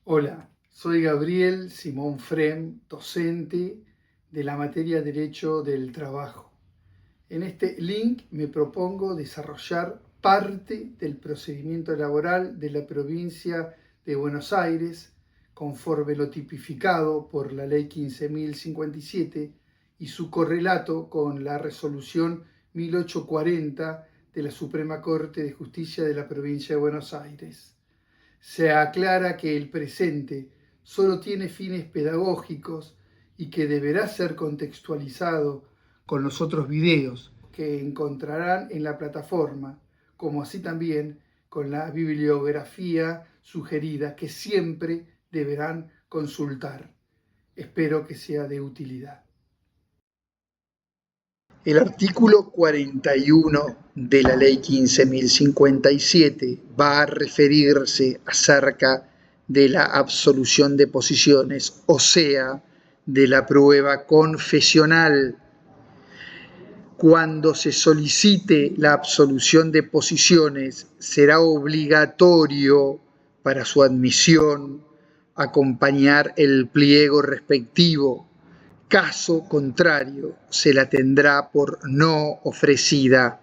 Hola, soy Gabriel Simón Frem, docente de la materia Derecho del Trabajo. En este link me propongo desarrollar parte del procedimiento laboral de la provincia de Buenos Aires, conforme lo tipificado por la Ley 15.057 y su correlato con la Resolución 1840 de la Suprema Corte de Justicia de la provincia de Buenos Aires. Se aclara que el presente solo tiene fines pedagógicos y que deberá ser contextualizado con los otros videos que encontrarán en la plataforma, como así también con la bibliografía sugerida que siempre deberán consultar. Espero que sea de utilidad. El artículo 41 de la Ley 15.057 va a referirse acerca de la absolución de posiciones, o sea, de la prueba confesional. Cuando se solicite la absolución de posiciones, será obligatorio para su admisión acompañar el pliego respectivo. Caso contrario, se la tendrá por no ofrecida.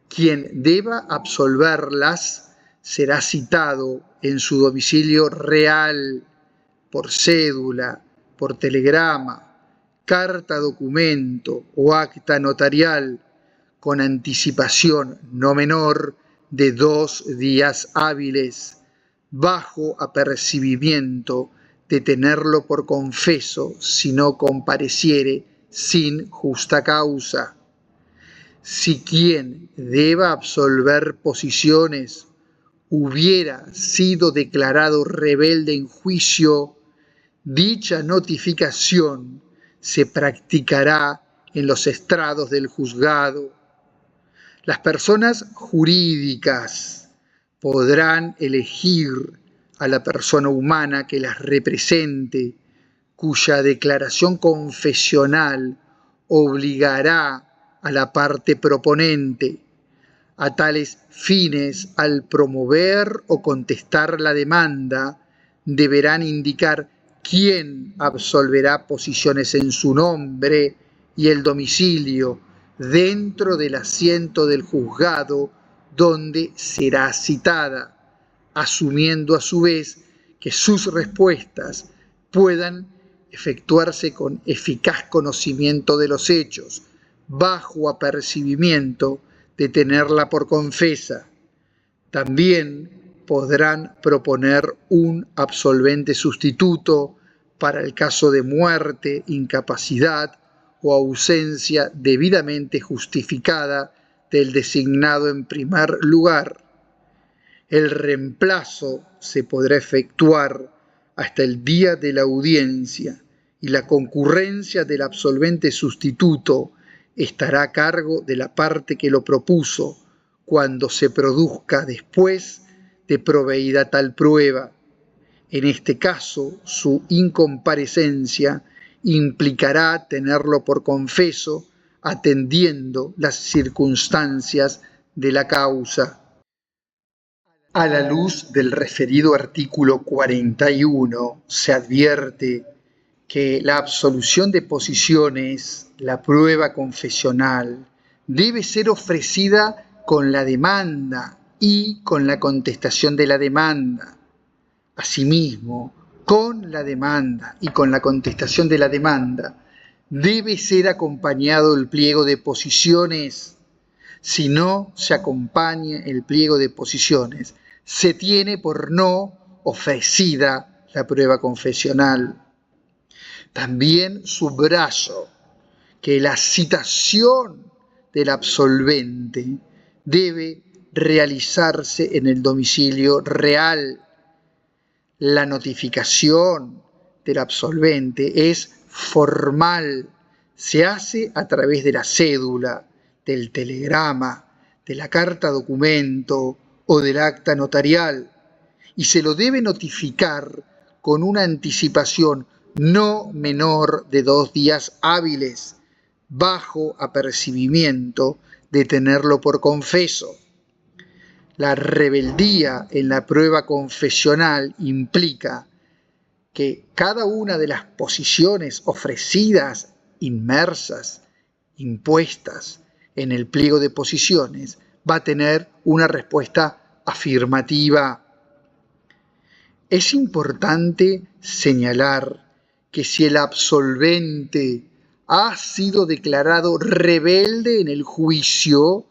Quien deba absolverlas será citado en su domicilio real, por cédula, por telegrama, carta documento o acta notarial, con anticipación no menor de 2 días hábiles, bajo apercibimiento de tenerlo por confeso si no compareciere sin justa causa. Si quien deba absolver posiciones hubiera sido declarado rebelde en juicio, dicha notificación se practicará en los estrados del juzgado. Las personas jurídicas podrán elegir a la persona humana que las represente, cuya declaración confesional obligará a la parte proponente. A tales fines, al promover o contestar la demanda, deberán indicar quién absolverá posiciones en su nombre y el domicilio dentro del asiento del juzgado donde será citada, asumiendo a su vez que sus respuestas puedan efectuarse con eficaz conocimiento de los hechos, bajo apercibimiento de tenerla por confesa. También podrán proponer un absolvente sustituto para el caso de muerte, incapacidad o ausencia debidamente justificada del designado en primer lugar. El reemplazo se podrá efectuar hasta el día de la audiencia y la concurrencia del absolvente sustituto estará a cargo de la parte que lo propuso cuando se produzca después de proveída tal prueba. En este caso, su incomparecencia implicará tenerlo por confeso, atendiendo las circunstancias de la causa. A la luz del referido artículo 41, se advierte que la absolución de posiciones, la prueba confesional, debe ser ofrecida con la demanda y con la contestación de la demanda. Asimismo, con la demanda y con la contestación de la demanda, debe ser acompañado el pliego de posiciones. Si no se acompaña el pliego de posiciones, se tiene por no ofrecida la prueba confesional. También subrayo que la citación del absolvente debe realizarse en el domicilio real. La notificación del absolvente es formal, se hace a través de la cédula, del telegrama, de la carta documento o del acta notarial, y se lo debe notificar con una anticipación no menor de 2 días hábiles, bajo apercibimiento de tenerlo por confeso. La rebeldía en la prueba confesional implica que cada una de las posiciones ofrecidas, inmersas, impuestas en el pliego de posiciones, va a tener una respuesta afirmativa. Es importante señalar que si el absolvente ha sido declarado rebelde en el juicio,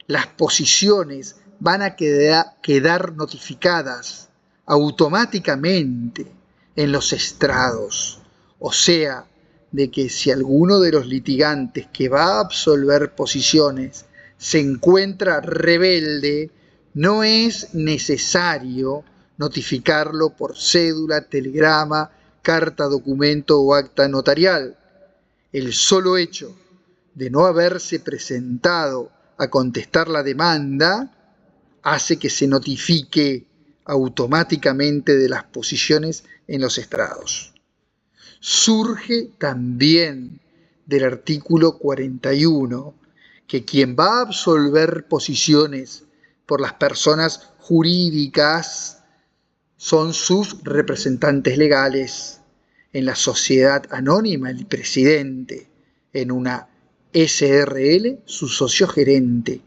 las posiciones van a quedar notificadas automáticamente en los estrados. O sea, de que si alguno de los litigantes que va a absolver posiciones se encuentra rebelde, no es necesario notificarlo por cédula, telegrama, carta, documento o acta notarial. El solo hecho de no haberse presentado a contestar la demanda hace que se notifique automáticamente de las posiciones en los estrados. Surge también del artículo 41 que quien va a absolver posiciones por las personas jurídicas son sus representantes legales. En la sociedad anónima, el presidente; en una SRL, su socio gerente.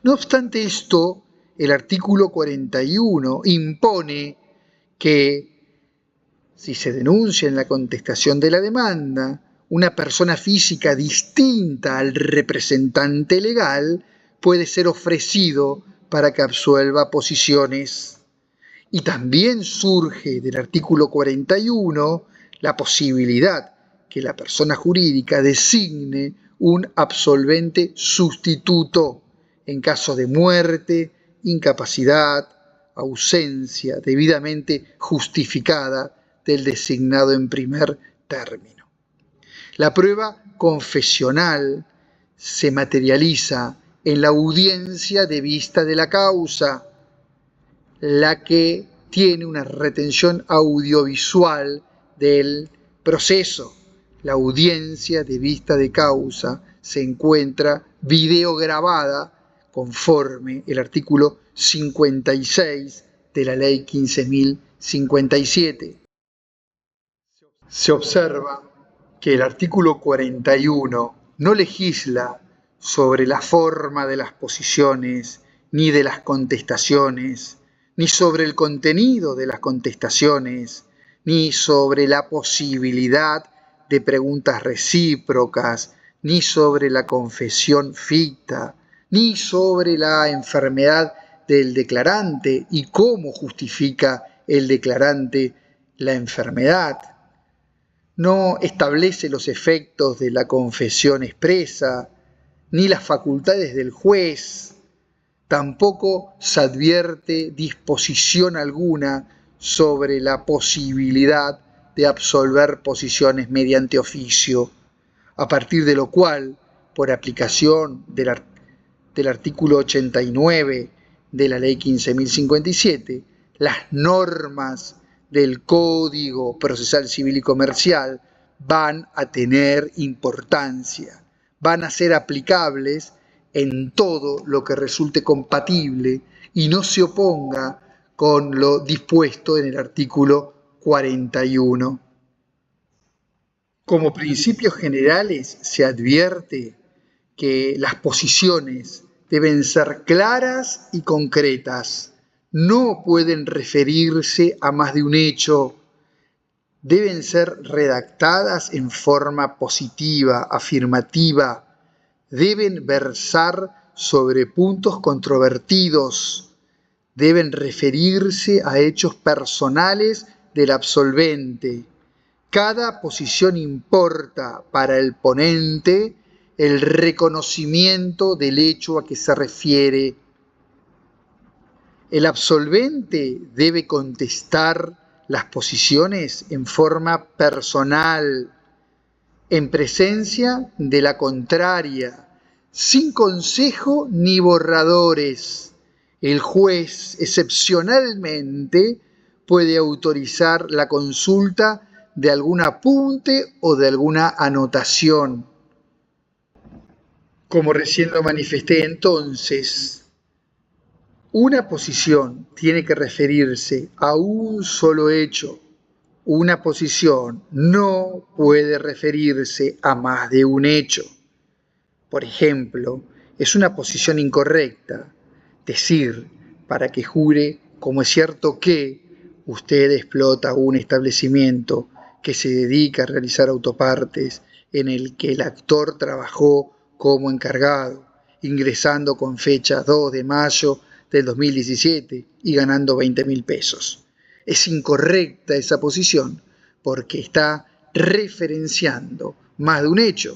No obstante esto, el artículo 41 impone que si se denuncia en la contestación de la demanda una persona física distinta al representante legal, puede ser ofrecido para que absuelva posiciones. Y también surge del artículo 41 la posibilidad que la persona jurídica designe un absolvente sustituto en caso de muerte, incapacidad, ausencia debidamente justificada del designado en primer término. La prueba confesional se materializa en la audiencia de vista de la causa, la que tiene una retención audiovisual del proceso. La audiencia de vista de causa se encuentra videograbada conforme el artículo 56 de la Ley 15.057. Se observa que el artículo 41 no legisla sobre la forma de las posiciones ni de las contestaciones, ni sobre el contenido de las contestaciones, ni sobre la posibilidad de preguntas recíprocas, ni sobre la confesión ficta, ni sobre la enfermedad del declarante y cómo justifica el declarante la enfermedad. No establece los efectos de la confesión expresa, ni las facultades del juez. Tampoco se advierte disposición alguna sobre la posibilidad de absolver posiciones mediante oficio, a partir de lo cual, por aplicación del artículo 89 de la Ley 15.057, las normas del Código Procesal Civil y Comercial van a tener importancia, van a ser aplicables en todo lo que resulte compatible y no se oponga con lo dispuesto en el artículo 41. Como principios generales se advierte que las posiciones deben ser claras y concretas, no pueden referirse a más de un hecho, deben ser redactadas en forma positiva, afirmativa, deben versar sobre puntos controvertidos, deben referirse a hechos personales del absolvente. Cada posición importa para el ponente el reconocimiento del hecho a que se refiere. El absolvente debe contestar las posiciones en forma personal, en presencia de la contraria, sin consejo ni borradores. El juez, excepcionalmente, puede autorizar la consulta de algún apunte o de alguna anotación. Como recién lo manifesté entonces, Una posición tiene que referirse a un solo hecho. Una posición no puede referirse a más de un hecho. Por ejemplo, es una posición incorrecta decir, para que jure como es cierto que usted explota un establecimiento que se dedica a realizar autopartes en el que el actor trabajó como encargado, ingresando con fecha 2 de mayo del 2017 y ganando 20.000 pesos. Es incorrecta esa posición porque está referenciando más de un hecho.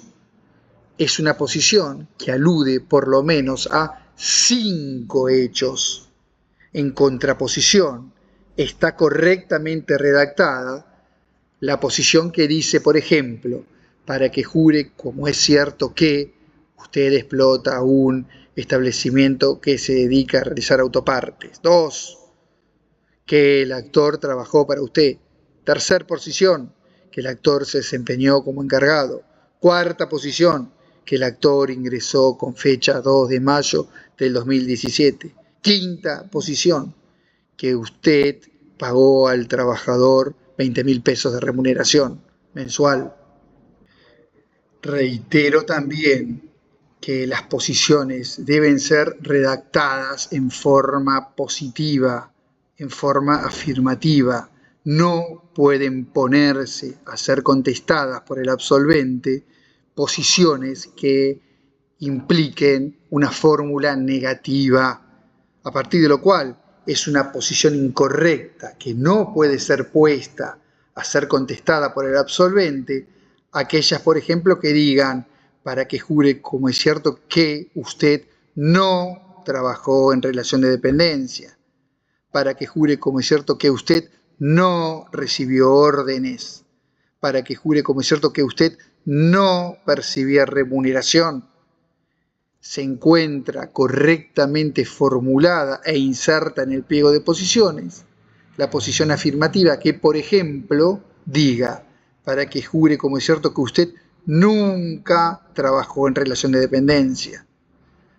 Es una posición que alude por lo menos a 5 hechos. En contraposición, está correctamente redactada la posición que dice, por ejemplo, para que jure como es cierto que usted explota un establecimiento que se dedica a realizar autopartes. 2, que el actor trabajó para usted. Tercer posición, que el actor se desempeñó como encargado. Cuarta posición, que el actor ingresó con fecha 2 de mayo del 2017. Quinta posición, que usted pagó al trabajador 20.000 pesos de remuneración mensual. Reitero también que las posiciones deben ser redactadas en forma positiva, en forma afirmativa. No pueden ponerse a ser contestadas por el absolvente posiciones que impliquen una fórmula negativa, a partir de lo cual es una posición incorrecta que no puede ser puesta a ser contestada por el absolvente, aquellas, por ejemplo, que digan, para que jure como es cierto que usted no trabajó en relación de dependencia, para que jure como es cierto que usted no recibió órdenes, para que jure como es cierto que usted no percibía remuneración, se encuentra correctamente formulada e inserta en el pliego de posiciones la posición afirmativa que, por ejemplo, diga, para que jure como es cierto que usted nunca trabajó en relación de dependencia,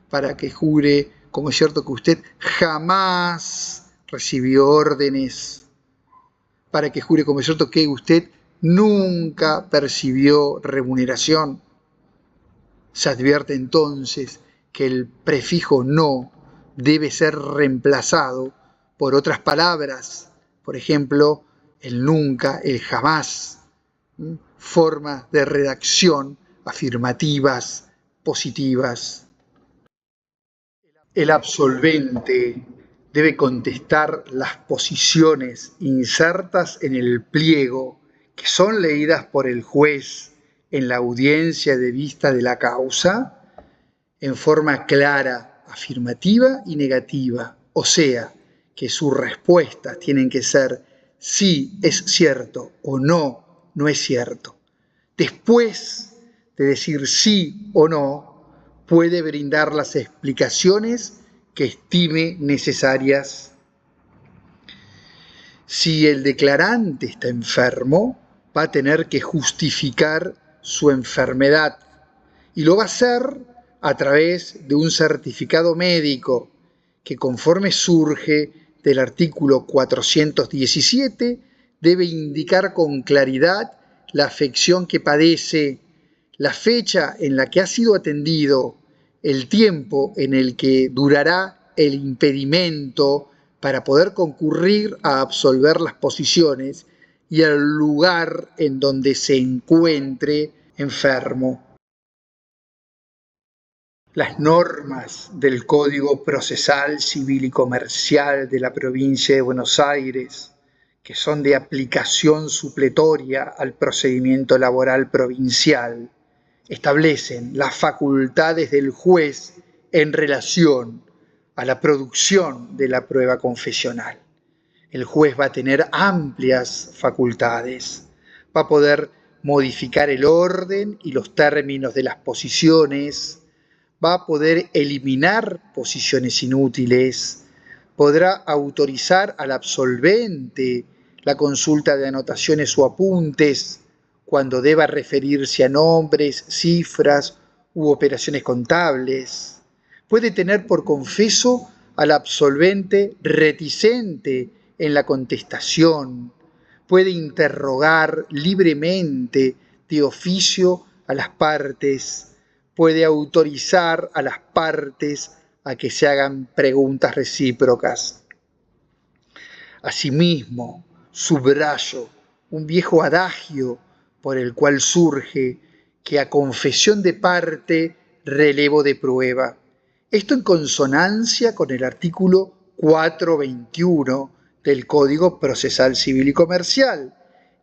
para que jure como es cierto que usted jamás recibió órdenes, para que jure como es cierto que usted nunca percibió remuneración. Se advierte entonces que el prefijo no debe ser reemplazado por otras palabras, por ejemplo, el nunca, el jamás, formas de redacción afirmativas, positivas. El absolvente debe contestar las posiciones insertas en el pliego que son leídas por el juez en la audiencia de vista de la causa en forma clara, afirmativa y negativa. O sea, que sus respuestas tienen que ser sí es cierto o no, no es cierto. Después de decir sí o no, puede brindar las explicaciones que estime necesarias. Si el declarante está enfermo, va a tener que justificar su enfermedad y lo va a hacer a través de un certificado médico que, conforme surge del artículo 417, debe indicar con claridad la afección que padece, la fecha en la que ha sido atendido, el tiempo en el que durará el impedimento para poder concurrir a absolver las posiciones y el lugar en donde se encuentre enfermo. Las normas del Código Procesal Civil y Comercial de la provincia de Buenos Aires, que son de aplicación supletoria al procedimiento laboral provincial, establecen las facultades del juez en relación a la producción de la prueba confesional. El juez va a tener amplias facultades, va a poder modificar el orden y los términos de las posiciones, va a poder eliminar posiciones inútiles, podrá autorizar al absolvente la consulta de anotaciones o apuntes cuando deba referirse a nombres, cifras u operaciones contables. Puede tener por confeso al absolvente reticente en la contestación, puede interrogar libremente de oficio a las partes, puede autorizar a las partes a que se hagan preguntas recíprocas. Asimismo, subrayo un viejo adagio por el cual surge que a confesión de parte, relevo de prueba. Esto en consonancia con el artículo 421 del Código Procesal Civil y Comercial,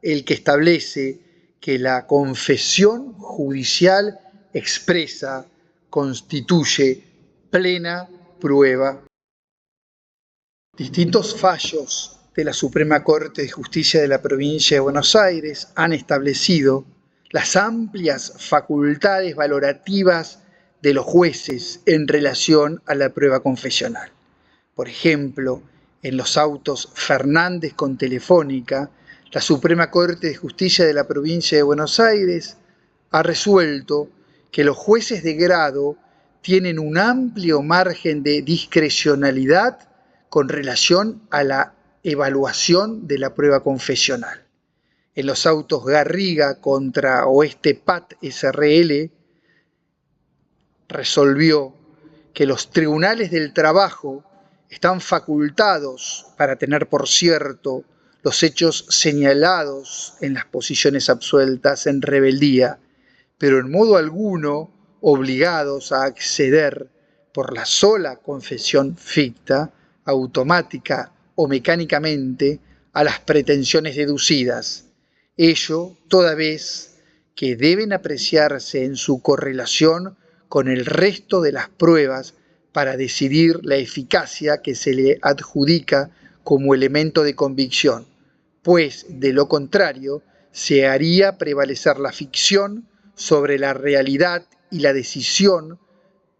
el que establece que la confesión judicial expresa constituye plena prueba. Distintos fallos de la Suprema Corte de Justicia de la Provincia de Buenos Aires han establecido las amplias facultades valorativas de los jueces en relación a la prueba confesional. Por ejemplo, en los autos Fernández con Telefónica, la Suprema Corte de Justicia de la Provincia de Buenos Aires ha resuelto que los jueces de grado tienen un amplio margen de discrecionalidad con relación a la evaluación de la prueba confesional. En los autos Garriga contra Oeste Pat SRL resolvió que los tribunales del trabajo están facultados para tener por cierto los hechos señalados en las posiciones absueltas en rebeldía, pero en modo alguno obligados a acceder por la sola confesión ficta, automática o mecánicamente, a las pretensiones deducidas. Ello toda vez que deben apreciarse en su correlación con el resto de las pruebas para decidir la eficacia que se le adjudica como elemento de convicción, pues de lo contrario se haría prevalecer la ficción sobre la realidad y la decisión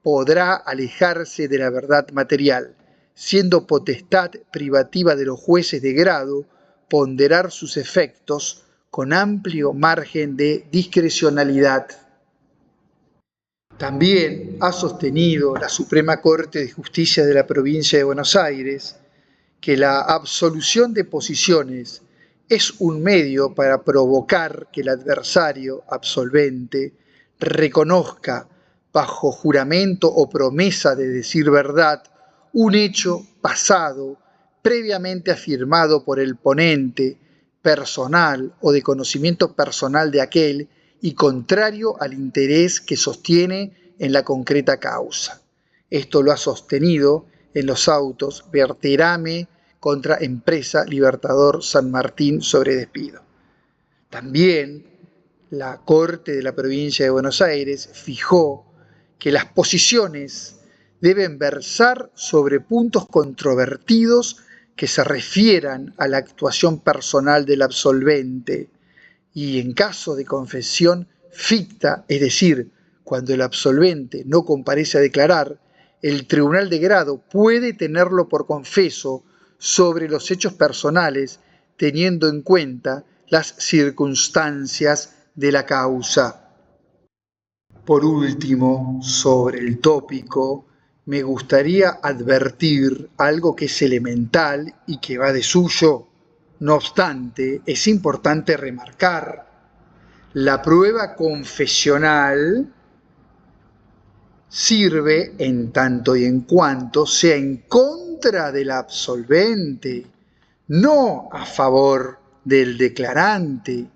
podrá alejarse de la verdad material, siendo potestad privativa de los jueces de grado ponderar sus efectos con amplio margen de discrecionalidad. También ha sostenido la Suprema Corte de Justicia de la Provincia de Buenos Aires que la absolución de posiciones es un medio para provocar que el adversario absolvente reconozca bajo juramento o promesa de decir verdad un hecho pasado previamente afirmado por el ponente, personal o de conocimiento personal de aquel y contrario al interés que sostiene en la concreta causa. Esto lo ha sostenido en los autos Berterame contra Empresa Libertador San Martín sobre despido. También la Corte de la Provincia de Buenos Aires fijó que las posiciones deben versar sobre puntos controvertidos que se refieran a la actuación personal del absolvente y en caso de confesión ficta, es decir, cuando el absolvente no comparece a declarar, el tribunal de grado puede tenerlo por confeso sobre los hechos personales, teniendo en cuenta las circunstancias de la causa. Por último, sobre el tópico, me gustaría advertir algo que es elemental y que va de suyo. No obstante, es importante remarcar, la prueba confesional sirve en tanto y en cuanto sea en contra del absolvente, no a favor del declarante.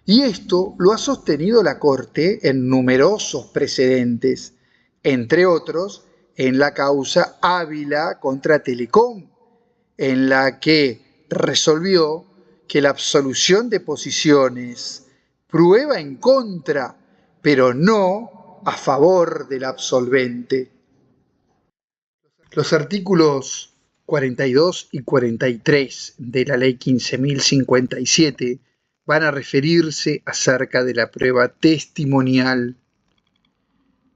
Y esto lo ha sostenido la Corte en numerosos precedentes, entre otros en la causa Ávila contra Telecom, en la que resolvió que la absolución de posiciones prueba en contra, pero no a favor del absolvente. Los artículos 42 y 43 de la Ley 15.057 van a referirse acerca de la prueba testimonial.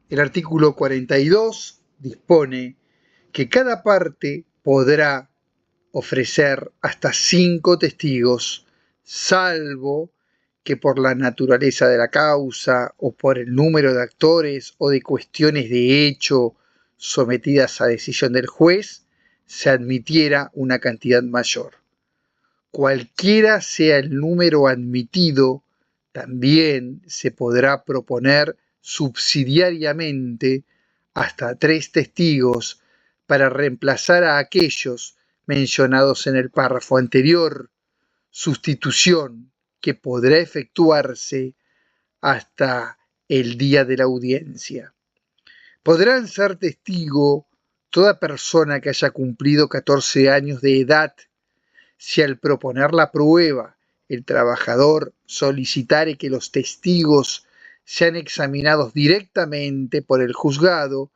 El artículo 42 dispone que cada parte podrá ofrecer hasta 5 testigos, salvo que por la naturaleza de la causa o por el número de actores o de cuestiones de hecho sometidas a decisión del juez, se admitiera una cantidad mayor. Cualquiera sea el número admitido, también se podrá proponer subsidiariamente hasta 3 testigos para reemplazar a aquellos mencionados en el párrafo anterior, sustitución que podrá efectuarse hasta el día de la audiencia. Podrán ser testigo toda persona que haya cumplido 14 años de edad, si al proponer la prueba el trabajador solicitare que los testigos sean examinados directamente por el juzgado,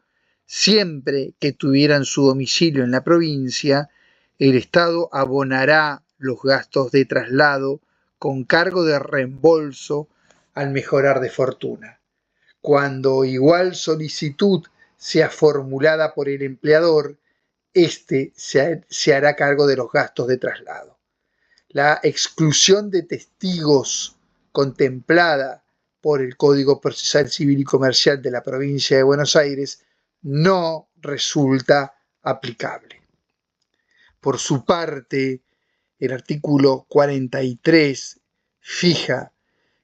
siempre que tuvieran su domicilio en la provincia, el Estado abonará los gastos de traslado con cargo de reembolso al mejorar de fortuna. Cuando igual solicitud sea formulada por el empleador, éste se hará cargo de los gastos de traslado. La exclusión de testigos contemplada por el Código Procesal Civil y Comercial de la provincia de Buenos Aires no resulta aplicable. Por su parte, el artículo 43 fija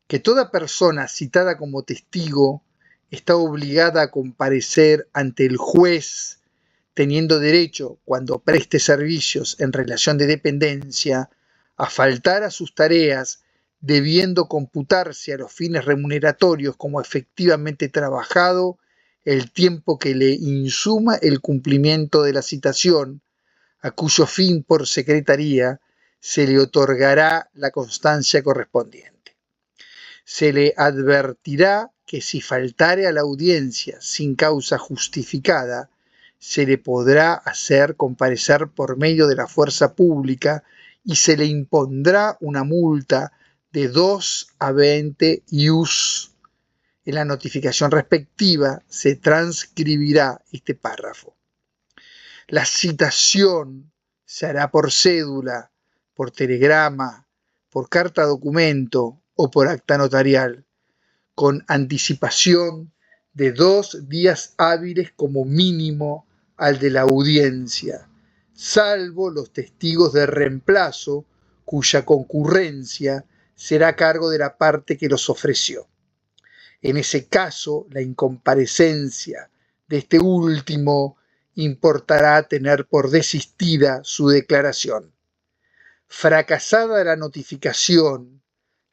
que toda persona citada como testigo está obligada a comparecer ante el juez, teniendo derecho, cuando preste servicios en relación de dependencia, a faltar a sus tareas, debiendo computarse a los fines remuneratorios como efectivamente trabajado el tiempo que le insuma el cumplimiento de la citación, a cuyo fin por secretaría se le otorgará la constancia correspondiente. Se le advertirá que si faltare a la audiencia sin causa justificada, se le podrá hacer comparecer por medio de la fuerza pública y se le impondrá una multa de 2 a 20 ius. En la notificación respectiva se transcribirá este párrafo. La citación se hará por cédula, por telegrama, por carta documento o por acta notarial, con anticipación de 2 días hábiles como mínimo al de la audiencia, salvo los testigos de reemplazo, cuya concurrencia será a cargo de la parte que los ofreció. En ese caso, la incomparecencia de este último importará tener por desistida su declaración. Fracasada la notificación,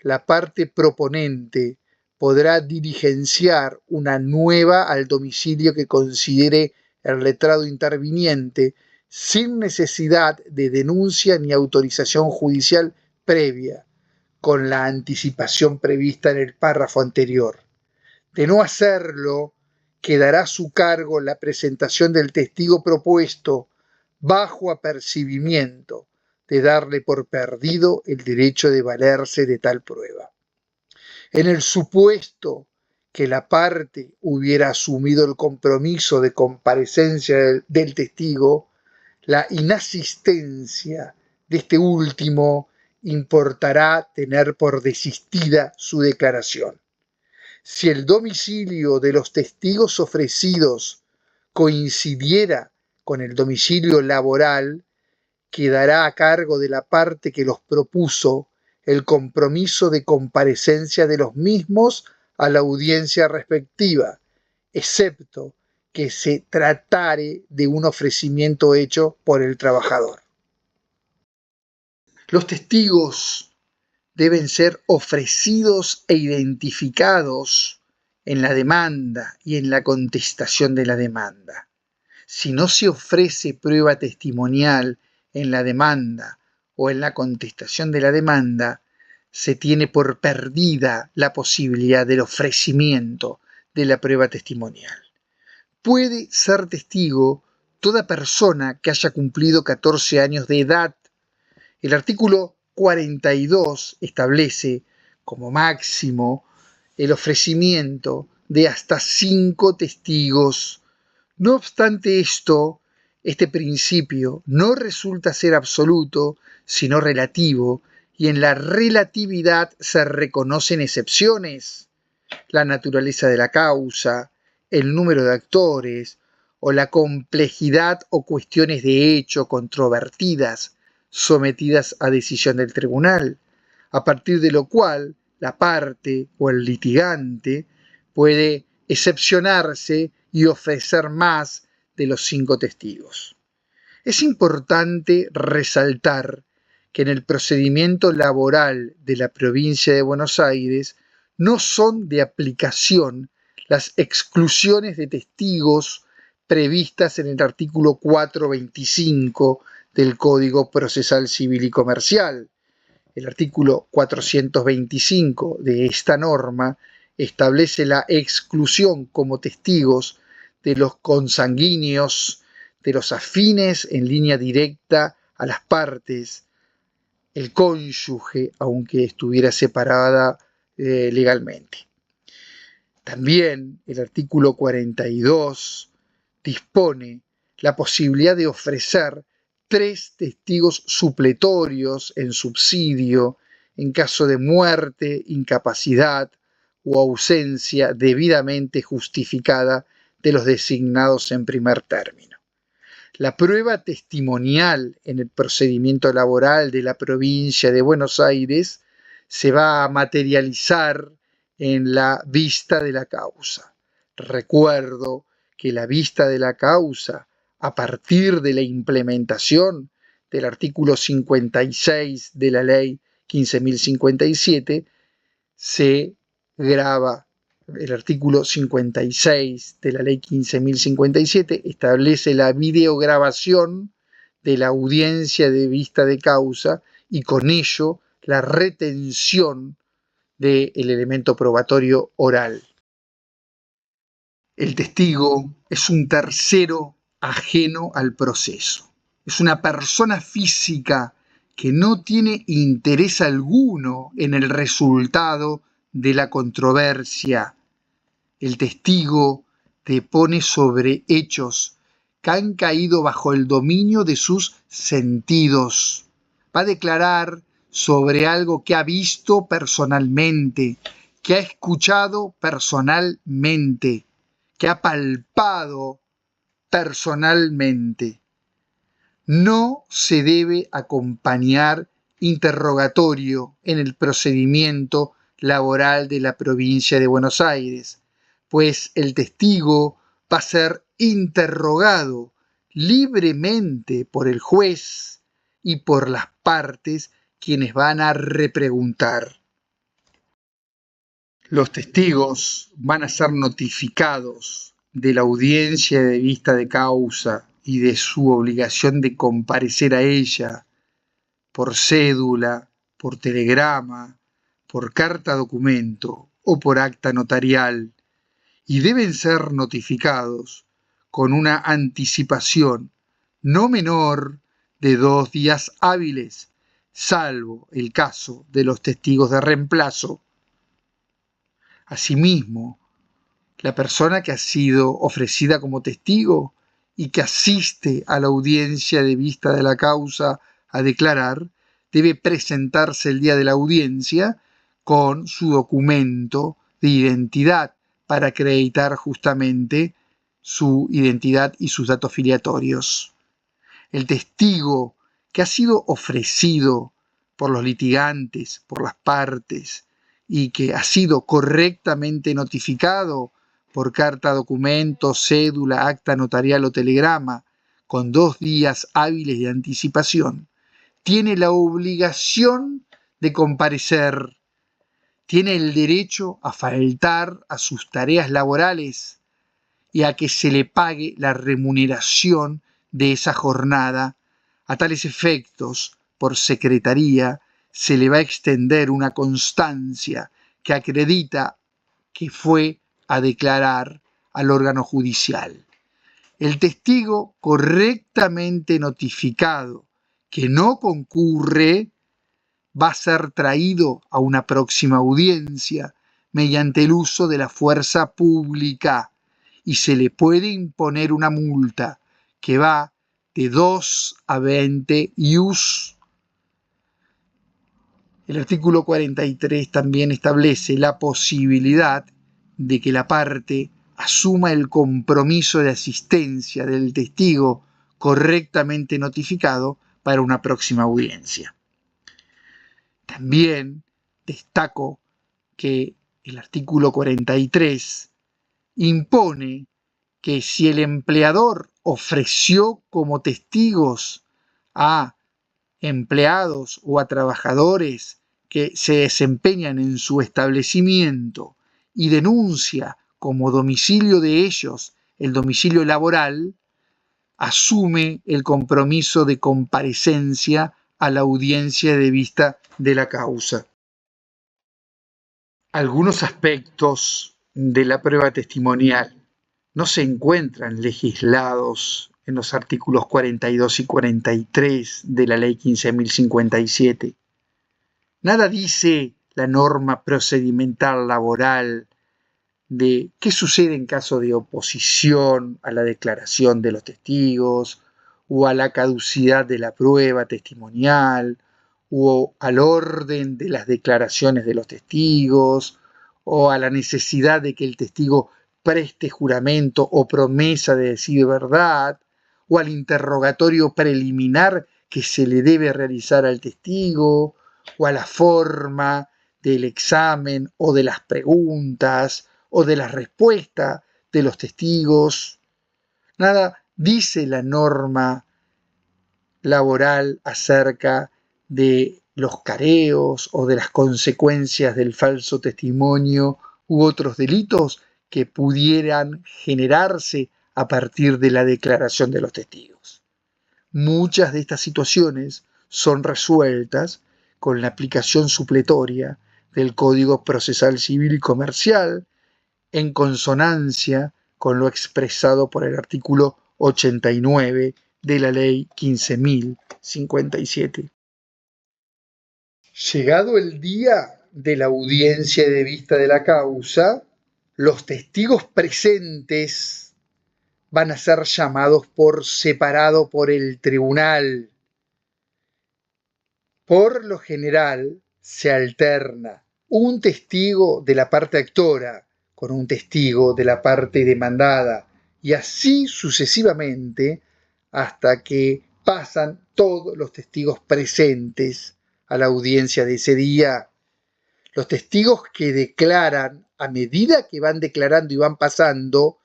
la parte proponente podrá diligenciar una nueva al domicilio que considere el letrado interviniente, sin necesidad de denuncia ni autorización judicial previa, con la anticipación prevista en el párrafo anterior. De no hacerlo, quedará a su cargo la presentación del testigo propuesto bajo apercibimiento de darle por perdido el derecho de valerse de tal prueba. En el supuesto que la parte hubiera asumido el compromiso de comparecencia del testigo, la inasistencia de este último importará tener por desistida su declaración. Si el domicilio de los testigos ofrecidos coincidiera con el domicilio laboral, quedará a cargo de la parte que los propuso el compromiso de comparecencia de los mismos a la audiencia respectiva, excepto que se tratare de un ofrecimiento hecho por el trabajador. Los testigos deben ser ofrecidos e identificados en la demanda y en la contestación de la demanda. Si no se ofrece prueba testimonial en la demanda o en la contestación de la demanda, se tiene por perdida la posibilidad del ofrecimiento de la prueba testimonial. Puede ser testigo toda persona que haya cumplido 14 años de edad. El artículo 42 establece como máximo el ofrecimiento de hasta 5 testigos. No obstante esto, este principio no resulta ser absoluto, sino relativo, y en la relatividad se reconocen excepciones. La naturaleza de la causa, el número de actores o la complejidad o cuestiones de hecho controvertidas sometidas a decisión del tribunal, a partir de lo cual la parte o el litigante puede excepcionarse y ofrecer más de los 5 testigos. Es importante resaltar que en el procedimiento laboral de la provincia de Buenos Aires no son de aplicación las exclusiones de testigos previstas en el artículo 425 del Código Procesal Civil y Comercial. El artículo 425 de esta norma establece la exclusión como testigos de los consanguíneos, de los afines en línea directa a las partes, el cónyuge, aunque estuviera separada legalmente. También el artículo 42 dispone la posibilidad de ofrecer 3 testigos supletorios en subsidio en caso de muerte, incapacidad o ausencia debidamente justificada de los designados en primer término. La prueba testimonial en el procedimiento laboral de la provincia de Buenos Aires se va a materializar en la vista de la causa. Recuerdo que la vista de la causa, a partir de la implementación del artículo 56 de la ley 15.057, se graba. El artículo 56 de la ley 15.057 establece la videograbación de la audiencia de vista de causa y con ello la retención del elemento probatorio oral. El testigo es un tercero ajeno al proceso. Es una persona física que no tiene interés alguno en el resultado de la controversia. El testigo depone sobre hechos que han caído bajo el dominio de sus sentidos. Va a declarar sobre algo que ha visto personalmente, que ha escuchado personalmente, que ha palpado personalmente. No se debe acompañar interrogatorio en el procedimiento laboral de la provincia de Buenos Aires, pues el testigo va a ser interrogado libremente por el juez y por las partes quienes van a repreguntar. Los testigos van a ser notificados de la audiencia de vista de causa y de su obligación de comparecer a ella por cédula, por telegrama, por carta documento o por acta notarial, y deben ser notificados con una anticipación no menor de 2 días hábiles, salvo el caso de los testigos de reemplazo. Asimismo, la persona que ha sido ofrecida como testigo y que asiste a la audiencia de vista de la causa a declarar, debe presentarse el día de la audiencia con su documento de identidad para acreditar justamente su identidad y sus datos filiatorios. El testigo que ha sido ofrecido por los litigantes, por las partes, y que ha sido correctamente notificado por carta, documento, cédula, acta notarial o telegrama, con 2 días hábiles de anticipación, tiene la obligación de comparecer, tiene el derecho a faltar a sus tareas laborales y a que se le pague la remuneración de esa jornada. A tales efectos, por secretaría, se le va a extender una constancia que acredita que fue a declarar al órgano judicial. El testigo correctamente notificado que no concurre va a ser traído a una próxima audiencia mediante el uso de la fuerza pública y se le puede imponer una multa que va de 2 a 20 ius. El artículo 43 también establece la posibilidad de que la parte asuma el compromiso de asistencia del testigo correctamente notificado para una próxima audiencia. También destaco que el artículo 43 impone que si el empleador ofreció como testigos a empleados o a trabajadores que se desempeñan en su establecimiento y denuncia como domicilio de ellos el domicilio laboral, asume el compromiso de comparecencia a la audiencia de vista de la causa. Algunos aspectos de la prueba testimonial no se encuentran legislados en los artículos 42 y 43 de la Ley 15.057. Nada dice la norma procedimental laboral de qué sucede en caso de oposición a la declaración de los testigos o a la caducidad de la prueba testimonial o al orden de las declaraciones de los testigos o a la necesidad de que el testigo preste juramento o promesa de decir verdad o al interrogatorio preliminar que se le debe realizar al testigo o a la forma del examen o de las preguntas o de la respuesta de los testigos. Nada dice la norma laboral acerca de los careos o de las consecuencias del falso testimonio u otros delitos que pudieran generarse a partir de la declaración de los testigos. Muchas de estas situaciones son resueltas con la aplicación supletoria del Código Procesal Civil y Comercial en consonancia con lo expresado por el artículo 89 de la Ley 15.057. Llegado el día de la audiencia de vista de la causa, los testigos presentes van a ser llamados por separado por el tribunal. Por lo general, se alterna un testigo de la parte actora con un testigo de la parte demandada y así sucesivamente hasta que pasan todos los testigos presentes a la audiencia de ese día. Los testigos que declaran, a medida que van declarando y van pasando,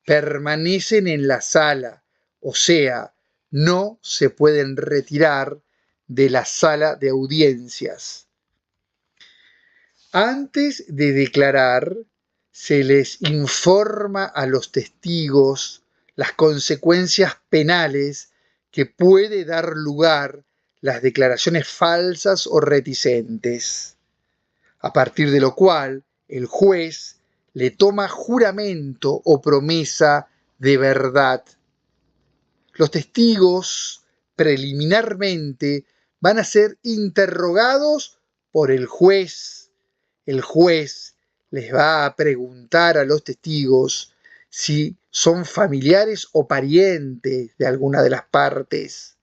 permanecen en la sala, o sea, no se pueden retirar de la sala de audiencias. Antes de declarar, se les informa a los testigos las consecuencias penales que puede dar lugar las declaraciones falsas o reticentes, a partir de lo cual el juez le toma juramento o promesa de verdad. Los testigos preliminarmente van a ser interrogados por el juez. El juez les va a preguntar a los testigos si son familiares o parientes de alguna de las partes,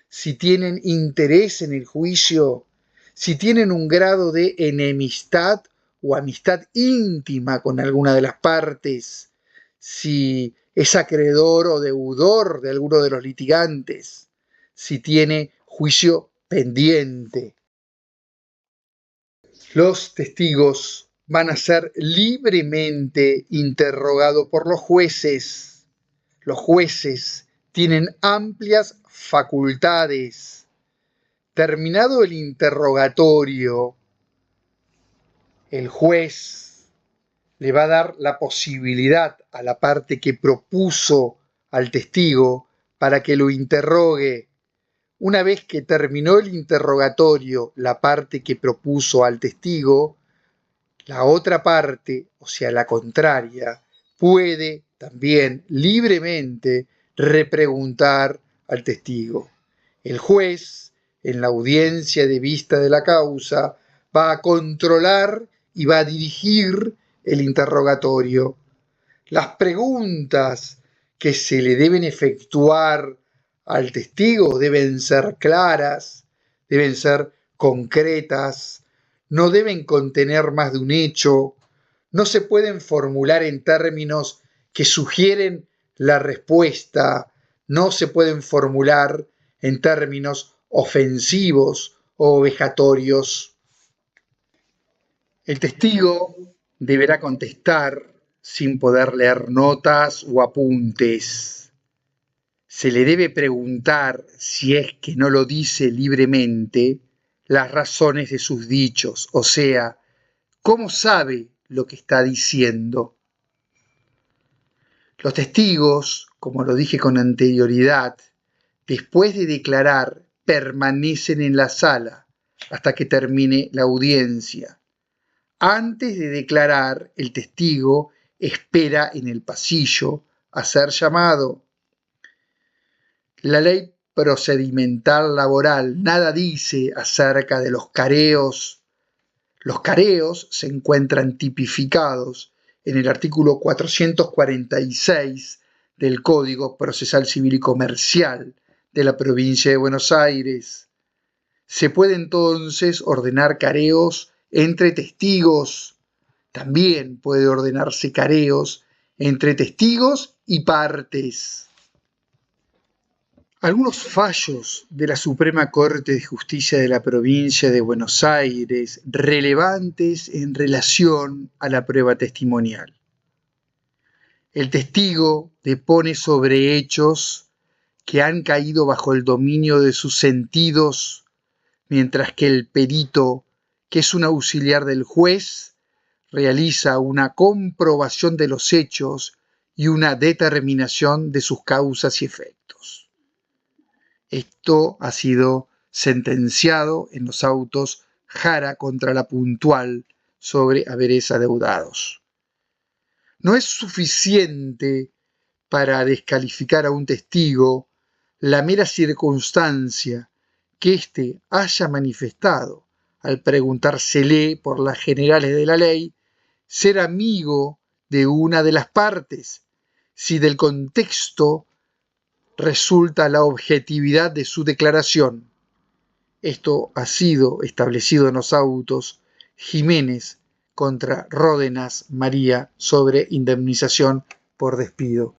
si tienen interés en el juicio, si tienen un grado de enemistad o amistad íntima con alguna de las partes, si es acreedor o deudor de alguno de los litigantes, si tiene juicio pendiente. Los testigos van a ser libremente interrogados por los jueces. Los jueces tienen amplias facultades. Terminado el interrogatorio, el juez le va a dar la posibilidad a la parte que propuso al testigo para que lo interrogue. Una vez que terminó el interrogatorio, la parte que propuso al testigo, la otra parte, o sea, la contraria, puede también libremente repreguntar al testigo. El juez, en la audiencia de vista de la causa, va a controlar y va a dirigir el interrogatorio. Las preguntas que se le deben efectuar al testigo deben ser claras, deben ser concretas, no deben contener más de un hecho, no se pueden formular en términos que sugieren la respuesta no se pueden formular en términos ofensivos o vejatorios. El testigo deberá contestar sin poder leer notas o apuntes. Se le debe preguntar, si es que no lo dice libremente, las razones de sus dichos, o sea, ¿cómo sabe lo que está diciendo? Los testigos, como lo dije con anterioridad, después de declarar, permanecen en la sala hasta que termine la audiencia. Antes de declarar, el testigo espera en el pasillo a ser llamado. La ley procedimental laboral nada dice acerca de los careos. Los careos se encuentran tipificados en el artículo 446 del Código Procesal Civil y Comercial de la provincia de Buenos Aires. Se puede entonces ordenar careos entre testigos. También puede ordenarse careos entre testigos y partes. Algunos fallos de la Suprema Corte de Justicia de la provincia de Buenos Aires relevantes en relación a la prueba testimonial. El testigo depone sobre hechos que han caído bajo el dominio de sus sentidos, mientras que el perito, que es un auxiliar del juez, realiza una comprobación de los hechos y una determinación de sus causas y efectos. Esto ha sido sentenciado en los autos Jara contra La Puntual sobre haberes adeudados. No es suficiente para descalificar a un testigo la mera circunstancia que éste haya manifestado, al preguntársele por las generales de la ley, ser amigo de una de las partes, si del contexto resulta la objetividad de su declaración. Esto ha sido establecido en los autos Jiménez contra Ródenas María sobre indemnización por despido.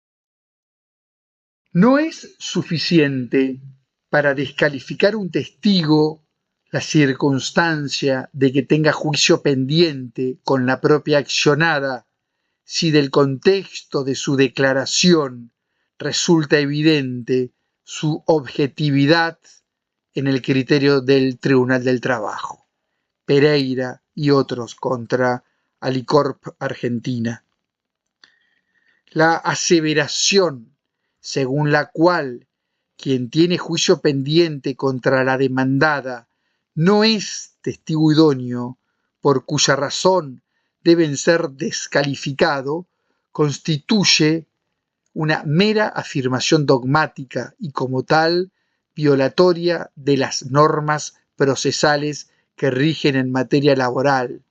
No es suficiente para descalificar un testigo la circunstancia de que tenga juicio pendiente con la propia accionada, si del contexto de su declaración resulta evidente su objetividad en el criterio del Tribunal del Trabajo. Pereira y otros contra Alicorp Argentina. La aseveración según la cual quien tiene juicio pendiente contra la demandada no es testigo idóneo, por cuya razón deben ser descalificado, constituye una mera afirmación dogmática y como tal violatoria de las normas procesales que rigen en materia laboral.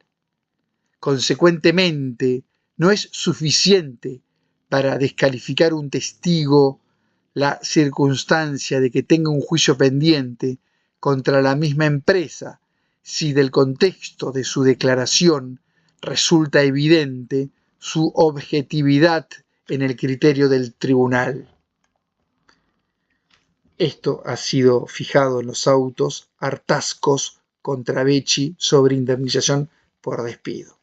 Consecuentemente, no es suficiente para descalificar un testigo la circunstancia de que tenga un juicio pendiente contra la misma empresa, si del contexto de su declaración resulta evidente su objetividad en el criterio del tribunal. Esto ha sido fijado en los autos Artascos contra Becci sobre indemnización por despido.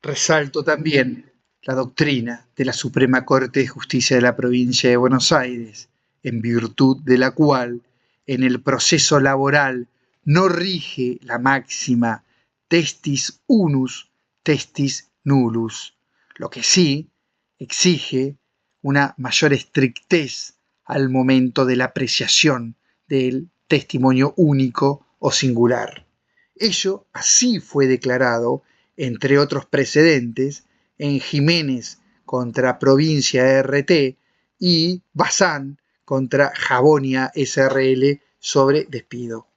Resalto también la doctrina de la Suprema Corte de Justicia de la provincia de Buenos Aires, en virtud de la cual en el proceso laboral no rige la máxima testis unus, testis nullus, lo que sí exige una mayor estrictez al momento de la apreciación del testimonio único o singular. Ello así fue declarado, entre otros precedentes, en Jiménez contra Provincia RT y Bazán contra Jabonia SRL sobre despido.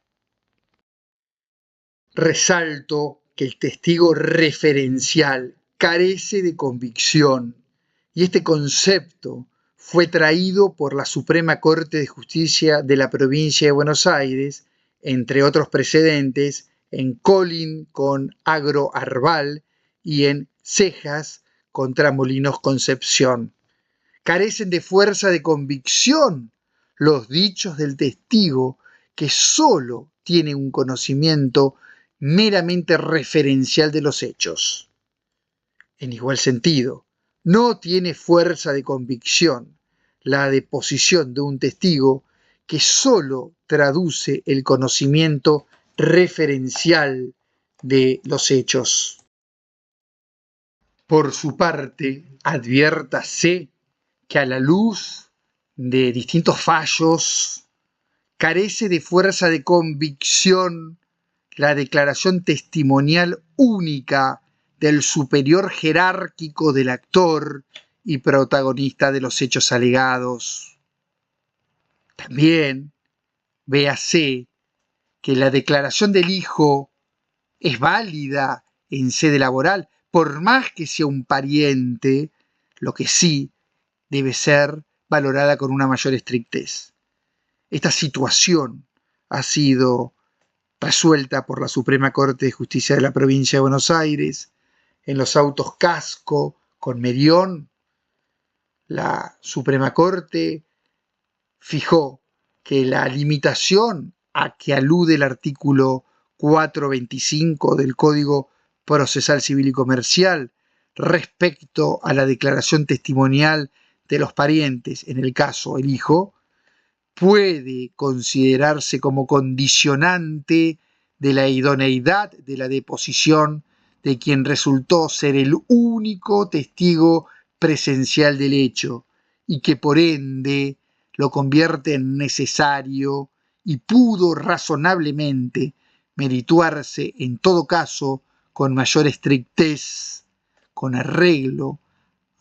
Resalto que el testigo referencial carece de convicción y este concepto fue traído por la Suprema Corte de Justicia de la provincia de Buenos Aires, entre otros precedentes, en Colin con Agro Arval y en Cejas contra Molinos Concepción. Carecen de fuerza de convicción los dichos del testigo, que sólo tiene un conocimiento meramente referencial de los hechos. En igual sentido, no tiene fuerza de convicción la deposición de un testigo que sólo traduce el conocimiento referencial de los hechos. Por su parte, adviértase que a la luz de distintos fallos carece de fuerza de convicción la declaración testimonial única del superior jerárquico del actor y protagonista de los hechos alegados. También véase que la declaración del hijo es válida en sede laboral, por más que sea un pariente, lo que sí debe ser valorada con una mayor estrictez. Esta situación ha sido resuelta por la Suprema Corte de Justicia de la Provincia de Buenos Aires en los autos Casco con Merión. La Suprema Corte fijó que la limitación a que alude el artículo 425 del Código Procesal Civil y Comercial respecto a la declaración testimonial de los parientes, en el caso el hijo, puede considerarse como condicionante de la idoneidad de la deposición de quien resultó ser el único testigo presencial del hecho y que por ende lo convierte en necesario y pudo razonablemente merituarse en todo caso con mayor estrictez, con arreglo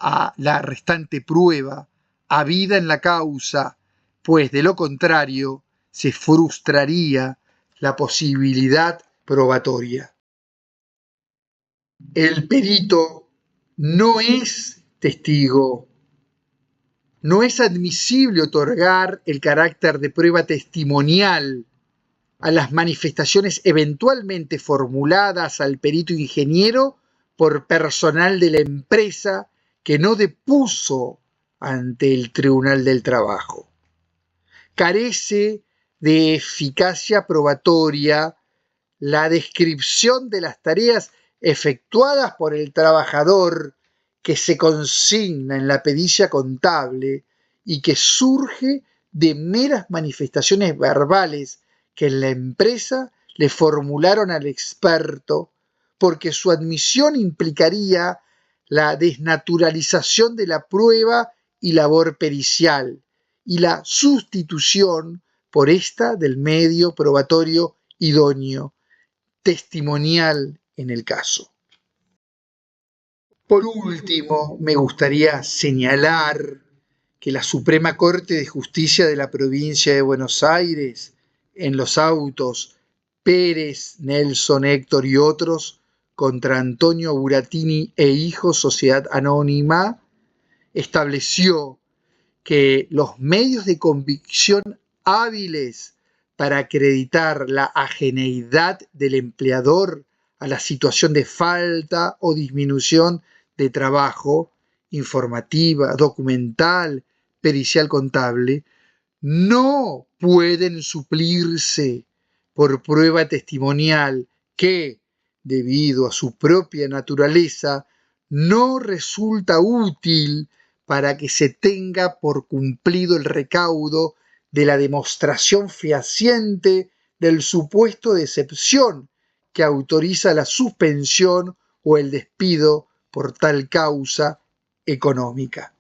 a la restante prueba habida en la causa, pues de lo contrario se frustraría la posibilidad probatoria. El perito no es testigo. No es admisible otorgar el carácter de prueba testimonial a las manifestaciones eventualmente formuladas al perito ingeniero por personal de la empresa que no depuso ante el Tribunal del Trabajo. Carece de eficacia probatoria la descripción de las tareas efectuadas por el trabajador que se consigna en la pericia contable y que surge de meras manifestaciones verbales que en la empresa le formularon al experto, porque su admisión implicaría la desnaturalización de la prueba y labor pericial y la sustitución por esta del medio probatorio idóneo, testimonial en el caso. Por último, me gustaría señalar que la Suprema Corte de Justicia de la Provincia de Buenos Aires, en los autos Pérez, Nelson, Héctor y otros, contra Antonio Buratini e Hijos, Sociedad Anónima, estableció que los medios de convicción hábiles para acreditar la ajeneidad del empleador a la situación de falta o disminución de trabajo, informativa, documental, pericial, contable, no pueden suplirse por prueba testimonial que, debido a su propia naturaleza, no resulta útil para que se tenga por cumplido el recaudo de la demostración fehaciente del supuesto de excepción que autoriza la suspensión o el despido por tal causa económica.